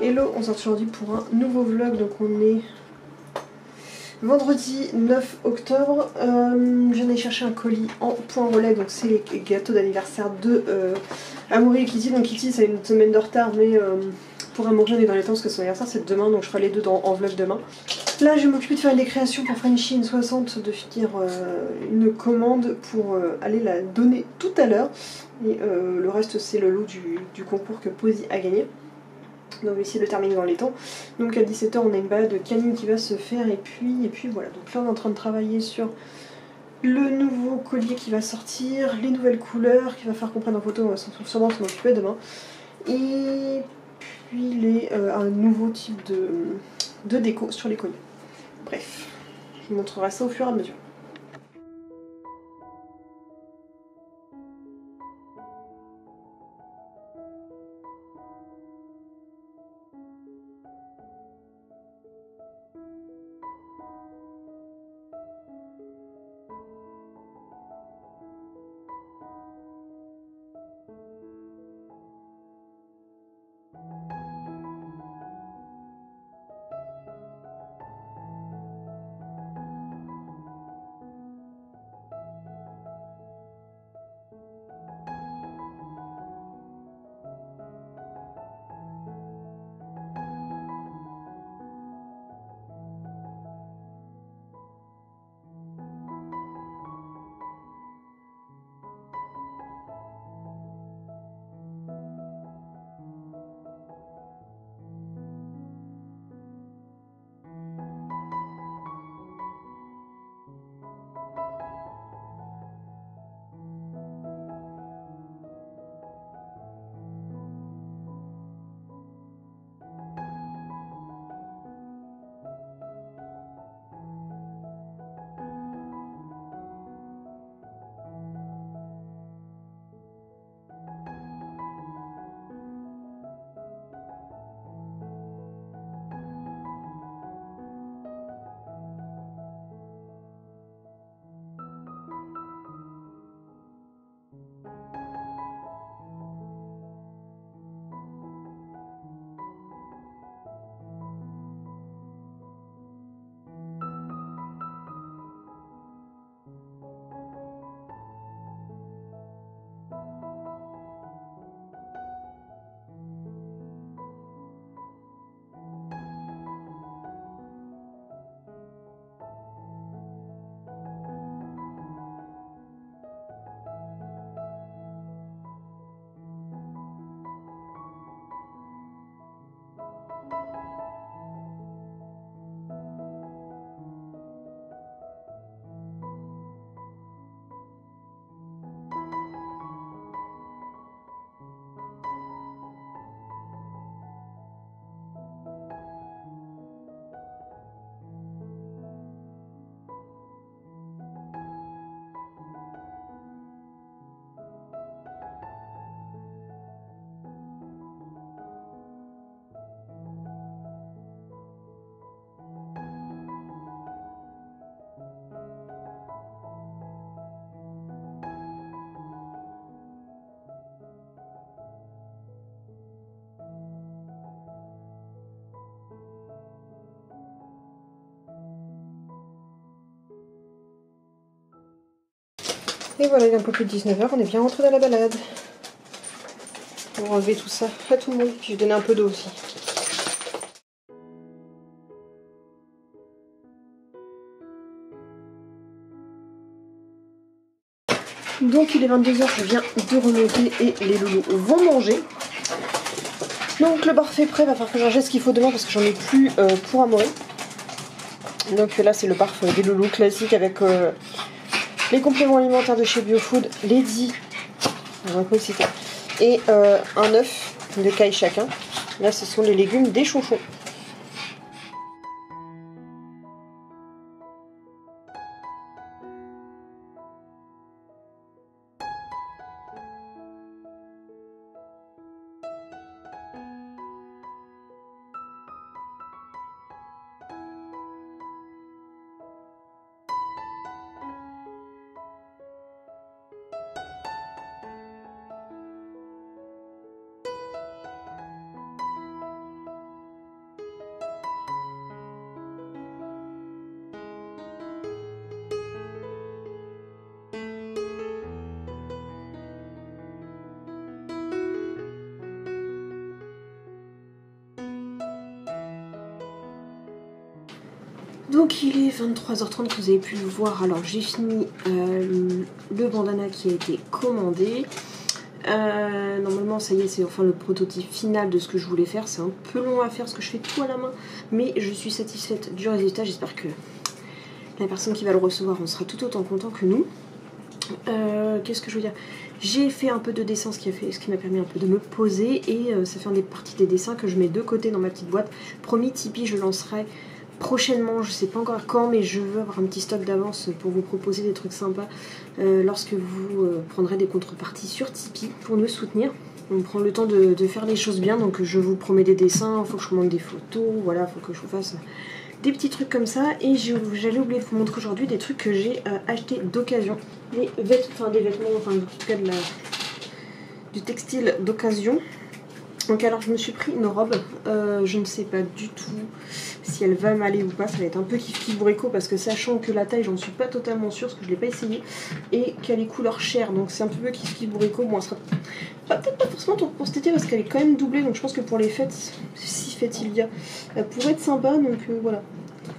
Hello, on sort aujourd'hui pour un nouveau vlog, donc on est vendredi 9 octobre. Je viens d'aller chercher un colis en point relais, donc c'est les gâteaux d'anniversaire de Amaury et Kitty. Donc Kitty ça a une semaine de retard, mais pour Amaury on est dans les temps parce que son anniversaire c'est demain, donc je ferai les deux en vlog demain. Là je vais m'occuper de faire une décréation pour Frenchie, une 60, de finir une commande pour aller la donner tout à l'heure. Et le reste c'est le lot du concours que Posy a gagné. Donc on va essayer de le terminer dans les temps. Donc à 17 h on a une balade canine qui va se faire et puis voilà. Donc là on est en train de travailler sur le nouveau collier qui va sortir, les nouvelles couleurs qu'il va faire qu'on prenne en photo, on va sûrement s'en occuper demain. Et puis un nouveau type de déco sur les colliers. Bref, je vous montrerai ça au fur et à mesure. Et voilà, il est un peu plus de 19 h, on est bien rentré dans la balade. Pour enlever tout ça à tout le monde, puis je vais donner un peu d'eau aussi. Donc il est 22 h, je viens de remonter et les loulous vont manger. Donc le barf est prêt, il va falloir que j'en jette ce qu'il faut demain parce que j'en ai plus pour Amaury. Donc là c'est le barf des loulous classique avec les compléments alimentaires de chez Biofood, Lady, et un œuf de caille chacun. Là ce sont les légumes des chouchons. Donc il est 23h30, vous avez pu le voir. Alors j'ai fini le bandana qui a été commandé. Normalement ça y est, c'est enfin le prototype final de ce que je voulais faire. C'est un peu long à faire parce que je fais tout à la main, mais je suis satisfaite du résultat. J'espère que la personne qui va le recevoir en sera tout autant content que nous. Qu'est-ce que je veux dire? J'ai fait un peu de dessin, ce qui m'a permis un peu de me poser, et ça fait des parties des dessins que je mets de côté dans ma petite boîte. Promis, Tipeee, je lancerai prochainement, je sais pas encore quand, mais je veux avoir un petit stock d'avance pour vous proposer des trucs sympas lorsque vous prendrez des contreparties sur Tipeee pour me soutenir. On prend le temps de faire les choses bien, donc je vous promets des dessins, il faut que je vous montre des photos, voilà, il faut que je vous fasse des petits trucs comme ça. Et j'allais oublier de vous montrer aujourd'hui des trucs que j'ai achetés d'occasion, des vêtements, enfin en tout cas du textile d'occasion. Donc alors je me suis pris une robe, je ne sais pas du tout si elle va m'aller ou pas, ça va être un peu kiff bourrico parce que sachant que la taille j'en suis pas totalement sûre parce que je l'ai pas essayé et qu'elle est couleur chair, donc c'est un peu kiff bourrico. Bon, elle sera peut-être pas forcément pour cet été parce qu'elle est quand même doublée, donc je pense que pour les fêtes, si fêtes il y a, elle pourrait être sympa, donc voilà.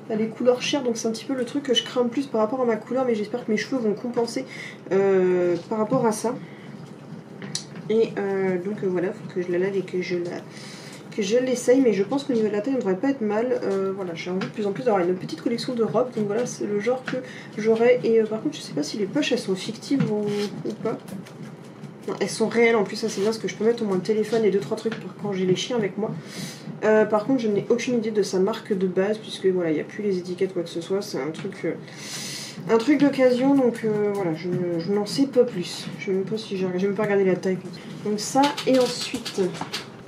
Elle est couleur chair, donc c'est un petit peu le truc que je crains le plus par rapport à ma couleur, mais j'espère que mes cheveux vont compenser par rapport à ça. Et donc voilà, faut que je la lave et que je l'essaye, mais je pense qu'au niveau de la taille on ne devrait pas être mal. Voilà, j'ai envie de plus en plus d'avoir une petite collection de robes, donc voilà, c'est le genre que j'aurai. Et par contre je sais pas si les poches elles sont fictives ou pas. Non, elles sont réelles en plus, ça c'est bien parce que je peux mettre au moins le téléphone et 2-3 trucs pour quand j'ai les chiens avec moi. Par contre je n'ai aucune idée de sa marque de base puisque voilà, il n'y a plus les étiquettes ou quoi que ce soit, c'est un truc d'occasion, donc voilà, je n'en sais pas plus. Je ne sais pas si j'ai même pas regardé la taille. Donc ça, et ensuite,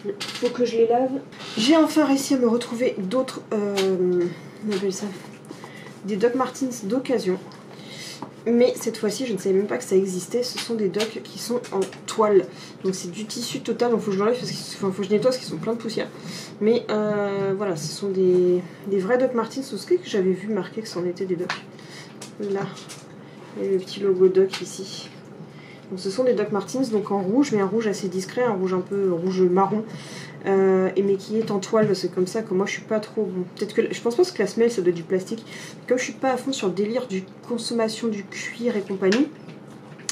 il faut que je les lave. J'ai enfin réussi à me retrouver d'autres, on appelle ça, des Doc Martens d'occasion. Mais cette fois-ci, je ne savais même pas que ça existait. Ce sont des docks qui sont en toile. Donc c'est du tissu total. Donc il faut que je l'enlève parce qu'il faut que je nettoie parce qu'ils sont pleins de poussière. Mais voilà, ce sont des vrais Doc Martens. C'est ce que j'avais vu marquer que c'en était des docks. Là, il y a le petit logo Doc ici. Donc ce sont des Doc Martens, donc en rouge, mais un rouge assez discret, un rouge un peu rouge marron, mais qui est en toile. C'est comme ça que moi je suis pas trop. Bon, peut-être que je pense pas que la semelle ça doit être du plastique. Comme je suis pas à fond sur le délire du consommation du cuir et compagnie,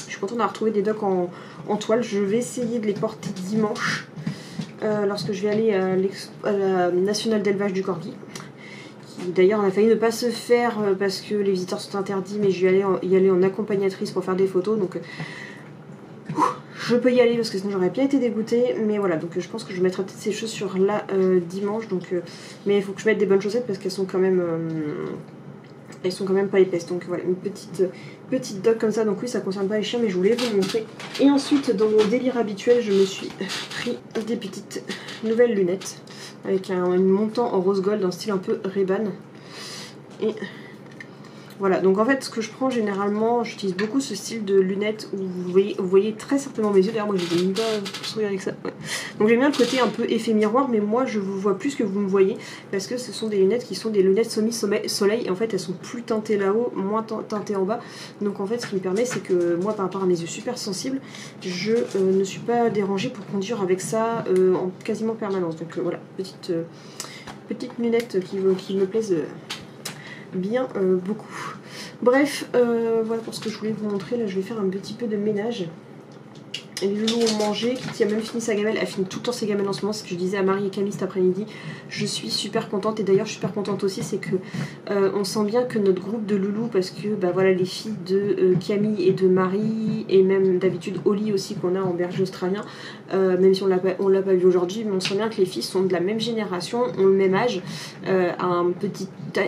je suis contente d'avoir retrouvé des Doc en toile. Je vais essayer de les porter dimanche lorsque je vais aller à la Nationale d'élevage du Corgi. D'ailleurs, on a failli ne pas se faire parce que les visiteurs sont interdits, mais je vais y aller en accompagnatrice pour faire des photos. Donc, je peux y aller parce que sinon j'aurais bien été dégoûtée. Mais voilà, donc je pense que je mettrai peut-être ces chaussures là dimanche. Donc, mais il faut que je mette des bonnes chaussettes parce qu'elles sont quand même. Elles sont quand même pas épaisses. Donc voilà, une petite doc comme ça. Donc oui, ça concerne pas les chiens, mais je voulais vous montrer. Et ensuite, dans mon délire habituel, je me suis pris des petites nouvelles lunettes avec un montant en rose gold, en style un peu Ray-Ban. Et voilà, donc en fait ce que je prends généralement, j'utilise beaucoup ce style de lunettes où vous voyez très certainement mes yeux. D'ailleurs moi je les ai même pas sourire avec ça. Ouais. Donc j'aime bien le côté un peu effet miroir, mais moi je vous vois plus que vous me voyez parce que ce sont des lunettes qui sont des lunettes semi-soleil et en fait elles sont plus teintées là-haut, moins teintées en bas. Donc en fait ce qui me permet c'est que moi par rapport à mes yeux super sensibles, je ne suis pas dérangée pour conduire avec ça en quasiment permanence. Donc voilà, petite lunette qui me plaisent bien beaucoup. Bref, voilà pour ce que je voulais vous montrer. Là je vais faire un petit peu de ménage. Les loulous ont mangé, Kitty a même fini sa gamelle, elle finit tout le temps ses gamelles en ce moment, c'est ce que je disais à Marie et Camille cet après-midi. Je suis super contente, et d'ailleurs je suis super contente aussi, c'est que on sent bien que notre groupe de loulous, parce que bah voilà, les filles de Camille et de Marie, et même d'habitude Oli aussi qu'on a en berger australien, même si on l'a pas vu aujourd'hui, mais on sent bien que les filles sont de la même génération, ont le même âge, à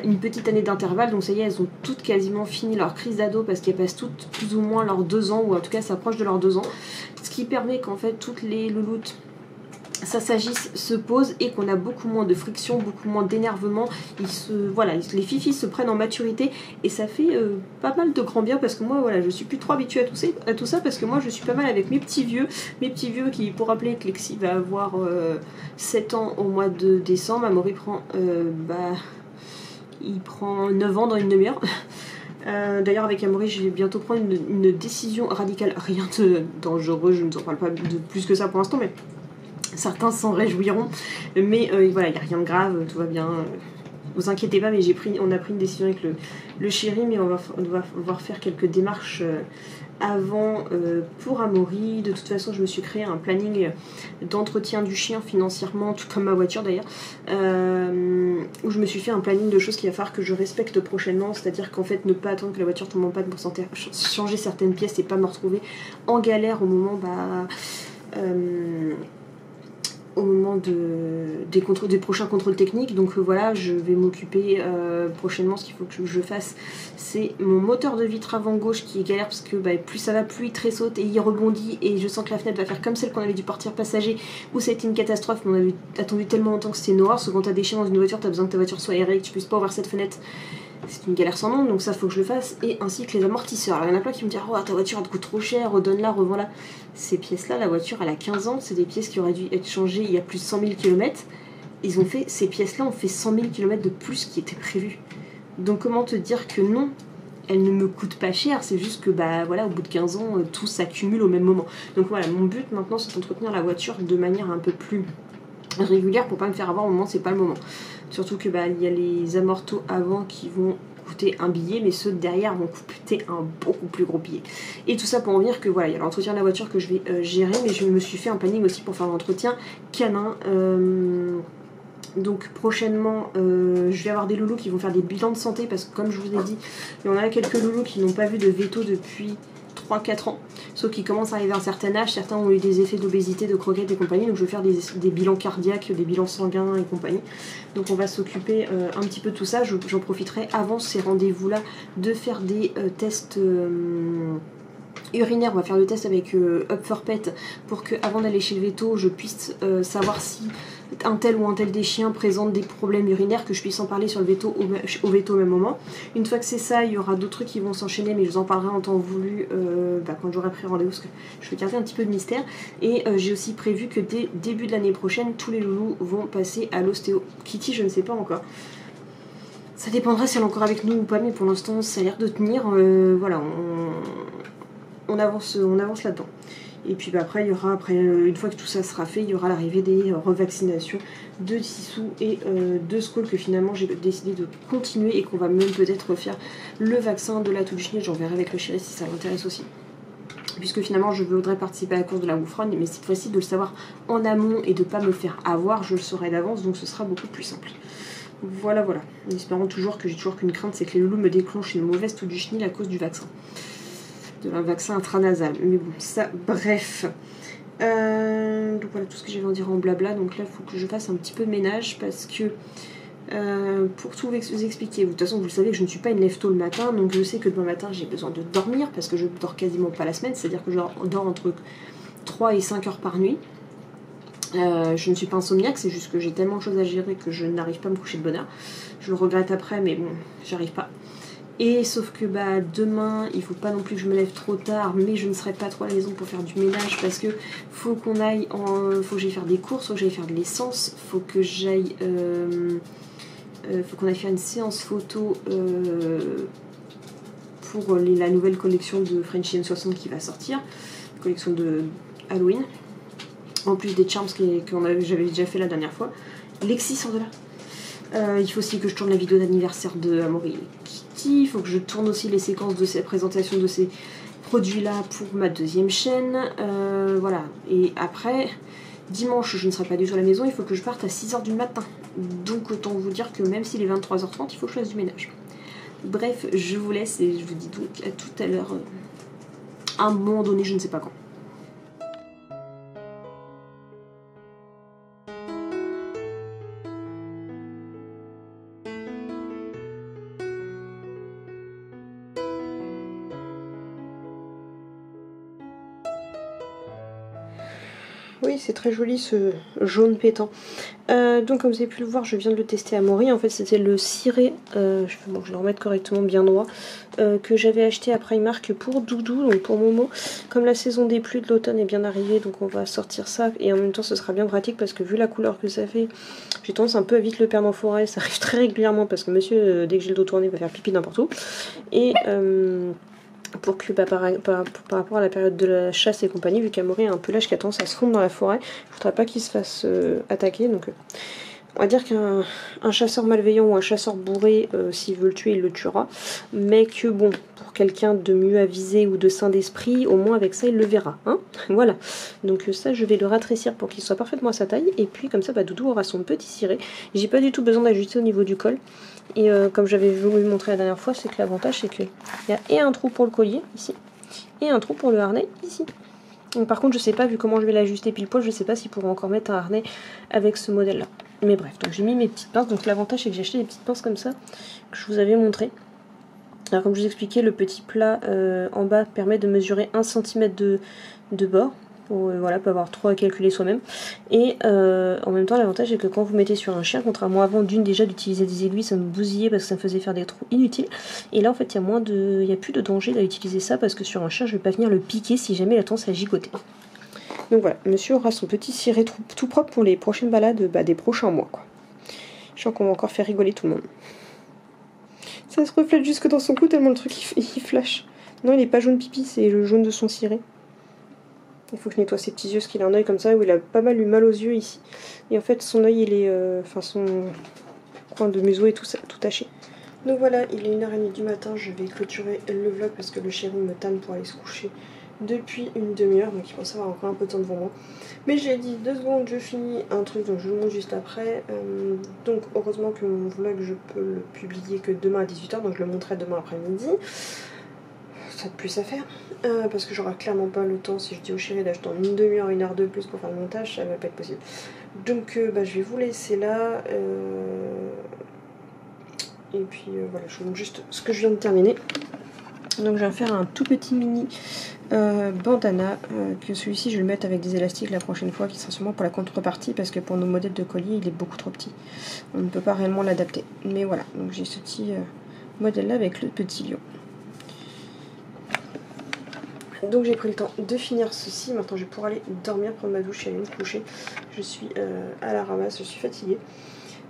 une petite année d'intervalle, donc ça y est, elles ont toutes quasiment fini leur crise d'ado parce qu'elles passent toutes plus ou moins leurs 2 ans, ou en tout cas s'approchent de leurs 2 ans. Ce qui permet qu'en fait toutes les louloutes ça s'agisse, se posent et qu'on a beaucoup moins de friction, beaucoup moins d'énervement. Voilà, les fifis se prennent en maturité et ça fait pas mal de grand bien parce que moi voilà, je suis plus trop habituée à tout ça parce que moi je suis pas mal avec mes petits vieux qui, pour rappeler que Lexi va avoir 7 ans au mois de décembre, Amaury prend il prend 9 ans dans une demi-heure. D'ailleurs avec Amaury je vais bientôt prendre une décision radicale, rien de dangereux, je ne vous en parle pas de plus que ça pour l'instant, mais certains s'en réjouiront, mais voilà, il n'y a rien de grave, tout va bien, vous inquiétez pas, mais on a pris une décision avec le chéri, mais on va devoir faire quelques démarches avant pour Amaury. De toute façon, je me suis créé un planning d'entretien du chien financièrement, tout comme ma voiture d'ailleurs, où je me suis fait un planning de choses qu'il va falloir que je respecte prochainement, c'est-à-dire qu'en fait ne pas attendre que la voiture tombe en panne pour changer certaines pièces et pas me retrouver en galère au moment des prochains contrôles techniques. Donc voilà, je vais m'occuper prochainement. Ce qu'il faut que je fasse, c'est mon moteur de vitre avant gauche qui est galère parce que plus ça va, plus il tressaute et il rebondit, et je sens que la fenêtre va faire comme celle qu'on avait dû portir passager où ça a été une catastrophe, mais on avait attendu tellement longtemps que c'était une horreur, parce que quand t'as des chiens dans une voiture, t'as besoin que ta voiture soit aérée, que tu puisses pas ouvrir cette fenêtre. C'est une galère sans nom, donc ça faut que je le fasse, et ainsi que les amortisseurs. Alors il y en a plein qui me disent, oh ta voiture elle te coûte trop cher, redonne-la, revends-la. Ces pièces là, la voiture elle a 15 ans, c'est des pièces qui auraient dû être changées il y a plus de 100 000 km. Ces pièces là ont fait 100 000 km de plus qui était prévu. Donc comment te dire que non, elles ne me coûtent pas cher, c'est juste que voilà, au bout de 15 ans, tout s'accumule au même moment. Donc voilà, mon but maintenant c'est d'entretenir la voiture de manière un peu plus régulière pour pas me faire avoir au moment où c'est pas le moment. Surtout que il y a les amortos avant qui vont coûter un billet, mais ceux derrière vont coûter un beaucoup plus gros billet. Et tout ça pour en dire que voilà, il y a l'entretien de la voiture que je vais gérer, mais je me suis fait un planning aussi pour faire l'entretien canin. Donc prochainement, je vais avoir des loulous qui vont faire des bilans de santé, parce que comme je vous ai dit, il y en a quelques loulous qui n'ont pas vu de veto depuis 3-4 ans, sauf qu'ils commencent à arriver à un certain âge. Certains ont eu des effets d'obésité, de croquettes et compagnie, donc je vais faire des bilans cardiaques, des bilans sanguins et compagnie. Donc on va s'occuper un petit peu de tout ça. J'en profiterai avant ces rendez-vous-là de faire des tests urinaires. On va faire le test avec Up for Pet pour que, avant d'aller chez le veto, je puisse savoir si un tel ou un tel des chiens présente des problèmes urinaires, que je puisse en parler sur le veto au veto au même moment. Une fois que c'est ça, il y aura d'autres trucs qui vont s'enchaîner, mais je vous en parlerai en temps voulu quand j'aurai pris rendez-vous, parce que je vais garder un petit peu de mystère. Et j'ai aussi prévu que dès début de l'année prochaine, tous les loulous vont passer à l'ostéo. Kitty, je ne sais pas encore. Ça dépendra si elle est encore avec nous ou pas, mais pour l'instant ça a l'air de tenir. Voilà, on avance là-dedans. Et puis après, il y aura, une fois que tout ça sera fait, il y aura l'arrivée des revaccinations de Sissou et de Skoll, que finalement j'ai décidé de continuer, et qu'on va même peut-être faire le vaccin de la touche-nez. J'en verrai avec le chéri si ça l'intéresse aussi. Puisque finalement je voudrais participer à la course de la Woufronne, mais cette fois-ci de le savoir en amont et de ne pas me faire avoir, je le saurai d'avance, donc ce sera beaucoup plus simple. Voilà, en espérant toujours que j'ai toujours qu'une crainte, c'est que les loulous me déclenchent une mauvaise touche-nez à cause du vaccin. De un vaccin intranasal, mais bon, ça, bref. Donc voilà tout ce que j'avais à dire en blabla. Donc là il faut que je fasse un petit peu de ménage, parce que pour tout vous expliquer, de toute façon vous le savez que je ne suis pas une lève tôt le matin, donc je sais que demain matin j'ai besoin de dormir, parce que je dors quasiment pas la semaine, c'est à dire que je dors entre 3 et 5 heures par nuit. Je ne suis pas insomniaque, c'est juste que j'ai tellement de choses à gérer que je n'arrive pas à me coucher de bonne heure. Je le regrette après, mais bon, j'arrive pas. Et sauf que demain, il faut pas non plus que je me lève trop tard, mais je ne serai pas trop à la maison pour faire du ménage, parce que faut qu'on aille faut que j'aille faire des courses, faut que j'aille faire de l'essence, faut que j'aille faut qu'on aille faire une séance photo pour la nouvelle collection de Frenchy M60 qui va sortir, collection de Halloween, en plus des charms que j'avais déjà fait la dernière fois. Lexi sort de là. Il faut aussi que je tourne la vidéo d'anniversaire de Amaury. Il faut que je tourne aussi les séquences de ces présentations de ces produits là pour ma deuxième chaîne. Voilà, et après dimanche je ne serai pas du tout à la maison, il faut que je parte à 6 h du matin, donc autant vous dire que même s'il est 23 h 30, il faut que je fasse du ménage. Bref, je vous laisse et je vous dis donc à tout à l'heure, à un moment donné, je ne sais pas quand. Oui, c'est très joli ce jaune pétant. Donc comme vous avez pu le voir, je viens de le tester à Amaury. En fait c'était le ciré, je vais le remettre correctement bien droit, que j'avais acheté à Primark pour Doudou, donc pour Momo. Comme la saison des pluies de l'automne est bien arrivée, donc on va sortir ça. Et en même temps ce sera bien pratique, parce que vu la couleur que ça fait, j'ai tendance un peu à vite le perdre en forêt. Ça arrive très régulièrement, parce que monsieur, dès que j'ai le dos tourné, va faire pipi n'importe où. Et pour que par rapport à la période de la chasse et compagnie, vu qu'Amaury a un peu l'âge qui a tendance à se fondre dans la forêt, je voudrais pas qu'il se fasse attaquer, donc On va dire qu'un chasseur malveillant ou un chasseur bourré, s'il veut le tuer, il le tuera. Mais que bon, pour quelqu'un de mieux avisé ou de sain d'esprit, au moins avec ça, il le verra. Hein, voilà. Donc ça, je vais le rétrécir pour qu'il soit parfaitement à sa taille. Et puis comme ça, bah, Doudou aura son petit ciré. J'ai pas du tout besoin d'ajuster au niveau du col. Et comme j'avais voulu montrer la dernière fois, c'est que l'avantage, c'est qu'il y a et un trou pour le collier, ici, et un trou pour le harnais, ici. Donc, par contre, je sais pas, vu comment je vais l'ajuster pile poil, je sais pas s'il pourra encore mettre un harnais avec ce modèle-là. Mais bref, donc j'ai mis mes petites pinces. Donc l'avantage, c'est que j'ai acheté des petites pinces comme ça, que je vous avais montré. Alors comme je vous expliquais, le petit plat en bas permet de mesurer 1 cm de bord. Pour voilà, pas avoir trop à calculer soi-même. Et en même temps, l'avantage est que quand vous mettez sur un chien, contrairement avant déjà d'utiliser des aiguilles, ça me bousillait parce que ça me faisait faire des trous inutiles. Et là, en fait, il y a plus de danger d'utiliser ça parce que sur un chien, je vais pas venir le piquer si jamais il a tendance à gigoter. Donc voilà, monsieur aura son petit ciré tout propre pour les prochaines balades des prochains mois, quoi. Je sens qu'on va encore faire rigoler tout le monde. Ça se reflète jusque dans son cou tellement le truc il flash. Non, il est pas jaune pipi, c'est le jaune de son ciré. Il faut que je nettoie ses petits yeux parce qu'il a un œil comme ça où il a pas mal eu mal aux yeux ici. Et en fait son œil il est, son coin de museau est tout taché. Donc voilà, il est 1h30 du matin, je vais clôturer le vlog parce que le chéri me tanne pour aller se coucher depuis une demi-heure, donc il pense avoir encore un peu de temps devant moi. Mais j'ai dit 2 secondes, je finis un truc, donc je vous le montre juste après. Donc heureusement que mon vlog je peux le publier que demain à 18h, donc je le montrerai demain après-midi. Ça de plus à faire, parce que j'aurai clairement pas le temps si je dis au chéri d'acheter en une demi-heure, 1 heure de plus pour faire le montage, ça va pas être possible. Donc je vais vous laisser là, et puis voilà, je vous montre juste ce que je viens de terminer. Donc je vais faire un tout petit mini bandana, que celui-ci je vais le mettre avec des élastiques la prochaine fois, qui sera sûrement pour la contrepartie, parce que pour nos modèles de collier il est beaucoup trop petit, on ne peut pas réellement l'adapter. Mais voilà, donc j'ai ce petit modèle là avec le petit lion. Donc j'ai pris le temps de finir ceci, maintenant je vais pouvoir aller dormir, prendre ma douche et aller me coucher. Je suis à la ramasse, je suis fatiguée.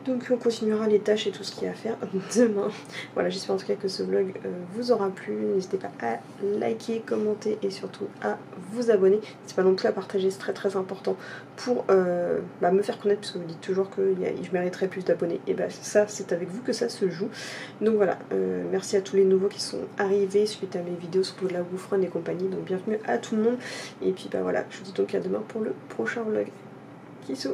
Donc on continuera les tâches et tout ce qu'il y a à faire demain. Voilà, j'espère en tout cas que ce vlog vous aura plu. N'hésitez pas à liker, commenter et surtout à vous abonner. N'hésitez pas non plus à partager, c'est très très important pour me faire connaître, parce que vous dites toujours que je mériterais plus d'abonnés. Et ça, c'est avec vous que ça se joue. Donc voilà, merci à tous les nouveaux qui sont arrivés suite à mes vidéos, surtout de la Woofrun et compagnie. Donc bienvenue à tout le monde. Et puis voilà, je vous dis donc à demain pour le prochain vlog. Kissou.